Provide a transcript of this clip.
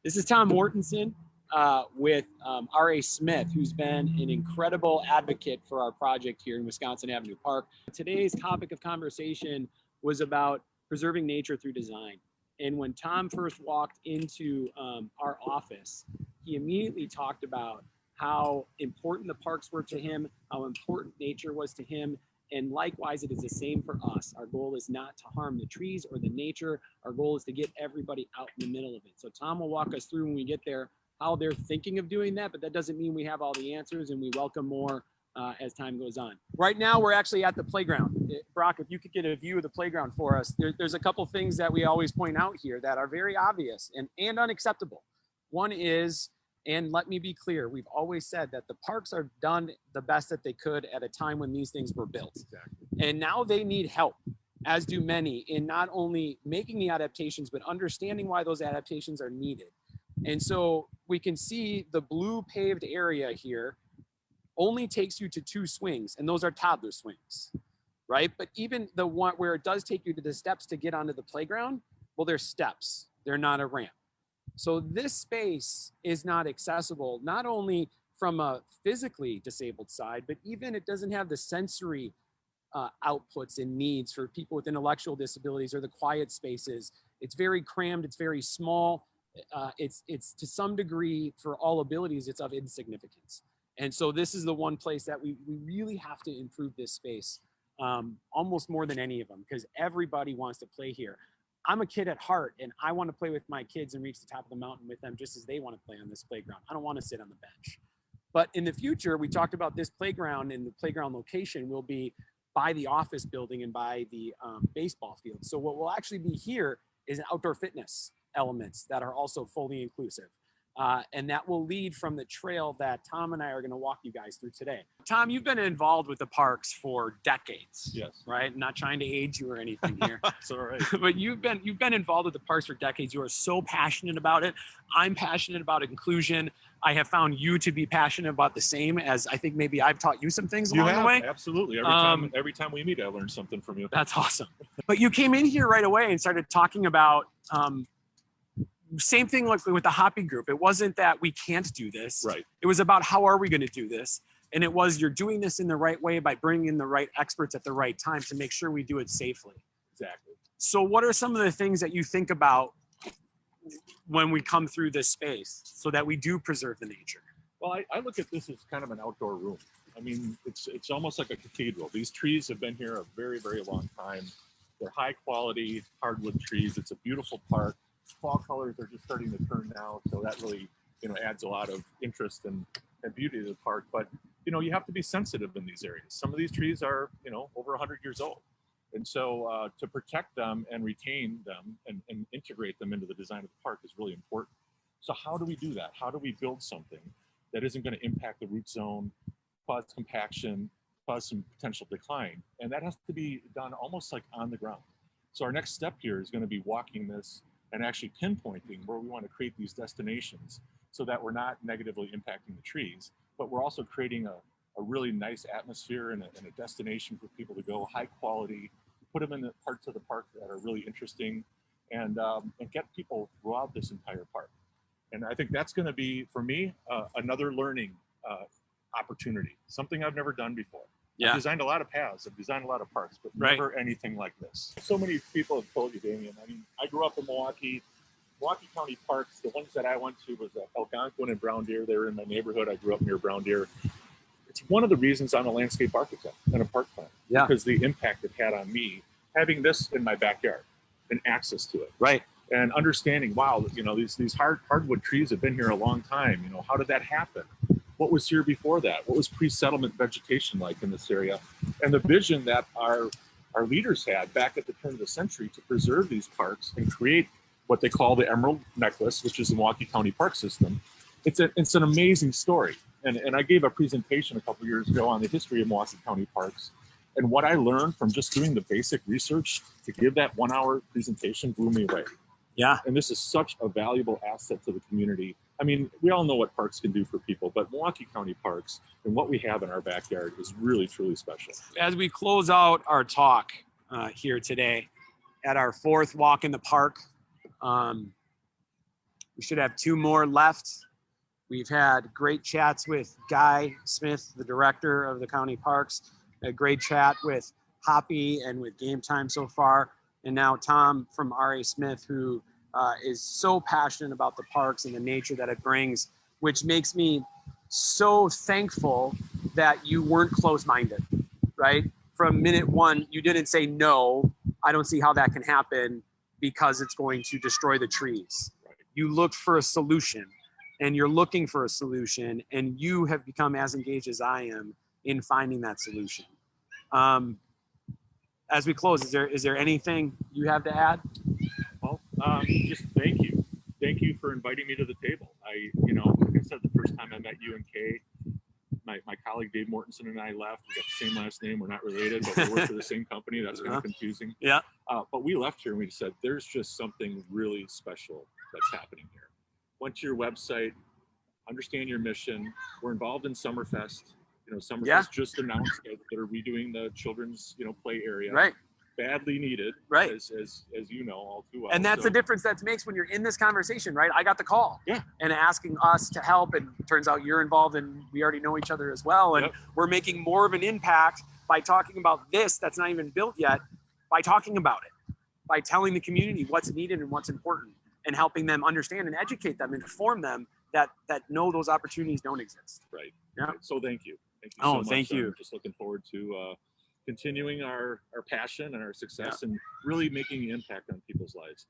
This is Tom Mortensen with raSmith, who's been an incredible advocate for our project here in Wisconsin Avenue Park. Today's topic of conversation was about preserving nature through design. And when Tom first walked into our office, he immediately talked about how important the parks were to him, how important nature was to him. And likewise, it is the same for us. Our goal is not to harm the trees or the nature. Our goal is to get everybody out in the middle of it. So Tom will walk us through when we get there how they're thinking of doing that, but that doesn't mean we have all the answers, and we welcome more as time goes on. Right now, we're actually at the playground. Brock, if you could get a view of the playground for us, there's a couple things that we always point out here that are very obvious and unacceptable. One is, and let me be clear, we've always said that the parks are done the best that they could at a time when these things were built. Exactly. And now they need help, as do many, in not only making the adaptations, but understanding why those adaptations are needed. And so we can see the blue paved area here only takes you to 2 swings, and those are toddler swings, right? But even the one where it does take you to the steps to get onto the playground, well, they're steps, they're not a ramp. So this space is not accessible, not only from a physically disabled side, but even it doesn't have the sensory outputs and needs for people with intellectual disabilities or the quiet spaces. It's very crammed, it's very small. It's to some degree, for all abilities, it's of insignificance. And so this is the one place that we really have to improve this space, almost more than any of them, because everybody wants to play here. I'm a kid at heart, and I want to play with my kids and reach the top of the mountain with them just as they want to play on this playground. I don't want to sit on the bench. But in the future, we talked about this playground, and the playground location will be by the office building and by the baseball field. So what will actually be here is an outdoor fitness elements that are also fully inclusive. And that will lead from the trail that Tom and I are going to walk you guys through today. Tom, you've been involved with the parks for decades. Yes. Right? I'm not trying to age you or anything here. That's all right. But you've been involved with the parks for decades. You are so passionate about it. I'm passionate about inclusion. I have found you to be passionate about the same, as I think maybe I've taught you some things along the way. Absolutely. Every time we meet, I learn something from you. That's awesome. But you came in here right away and started talking about same thing like with the Hoppy group. It wasn't that we can't do this. Right. It was about how are we going to do this? And it was you're doing this in the right way by bringing in the right experts at the right time to make sure we do it safely. Exactly. So what are some of the things that you think about when we come through this space so that we do preserve the nature? Well, I look at this as kind of an outdoor room. I mean, it's almost like a cathedral. These trees have been here a very, very long time. They're high quality hardwood trees. It's a beautiful park. Fall colors are just starting to turn now, so that really, adds a lot of interest and beauty to the park. But, you have to be sensitive in these areas. Some of these trees are, over 100 years old. And so to protect them and retain them and integrate them into the design of the park is really important. So how do we do that? How do we build something that isn't going to impact the root zone, cause compaction, cause some potential decline? And that has to be done almost like on the ground. So our next step here is going to be walking this and actually pinpointing where we want to create these destinations so that we're not negatively impacting the trees, but we're also creating a really nice atmosphere and a destination for people to go, high quality, put them in the parts of the park that are really interesting, and get people throughout this entire park. And I think that's going to be, for me, another learning opportunity, something I've never done before. Yeah. I've designed a lot of paths, I've designed a lot of parks, but never anything like this. So many people have told you, Damien. I mean, I grew up in Milwaukee County parks. The ones that I went to was Algonquin and Brown Deer. They were in my neighborhood. I grew up near Brown Deer. It's one of the reasons I'm a landscape architect and a park planner. Yeah. Because the impact it had on me, having this in my backyard and access to it. Right. And understanding, wow, these hardwood trees have been here a long time. How did that happen? What was here before that? What was pre-settlement vegetation like in this area? And the vision that our leaders had back at the turn of the century to preserve these parks and create what they call the Emerald Necklace, which is the Milwaukee County Park System. It's an amazing story. And I gave a presentation a couple years ago on the history of Milwaukee County parks. And what I learned from just doing the basic research to give that 1-hour presentation blew me away. Yeah. And this is such a valuable asset to the community. I mean, we all know what parks can do for people, but Milwaukee County parks and what we have in our backyard is really, truly special. As we close out our talk here today at our 4th walk in the park, We should have 2 more left. We've had great chats with Guy Smith, the director of the county parks, a great chat with Hoppy and with Game Time so far. And now Tom from raSmith, who is so passionate about the parks and the nature that it brings, which makes me so thankful that you weren't closed-minded, right? From minute one, you didn't say, no, I don't see how that can happen because it's going to destroy the trees. You looked for a solution, and you're looking for a solution, and you have become as engaged as I am in finding that solution. As we close, is there anything you have to add? Well, just thank you. Thank you for inviting me to the table. Like I said, the first time I met you and Kay, my colleague Dave Mortensen and I left. We got the same last name. We're not related, but we work for the same company. That's kind of confusing. Yeah. But we left here and we said, there's just something really special that's happening here. Went to your website, understand your mission. We're involved in Summerfest. Summerfest just announced that they're redoing the children's, play area. Right. Badly needed. Right. As you know all too well. And that's the difference that makes when you're in this conversation, right? I got the call. Yeah. And asking us to help, and turns out you're involved, and we already know each other as well. And we're making more of an impact by talking about this that's not even built yet, by talking about it, by telling the community what's needed and what's important, and helping them understand and educate them and inform them that know those opportunities don't exist. Right. Yeah. Right. So thank you. Thank you so much. Thank you. I'm just looking forward to continuing our passion and our success and really making an impact on people's lives.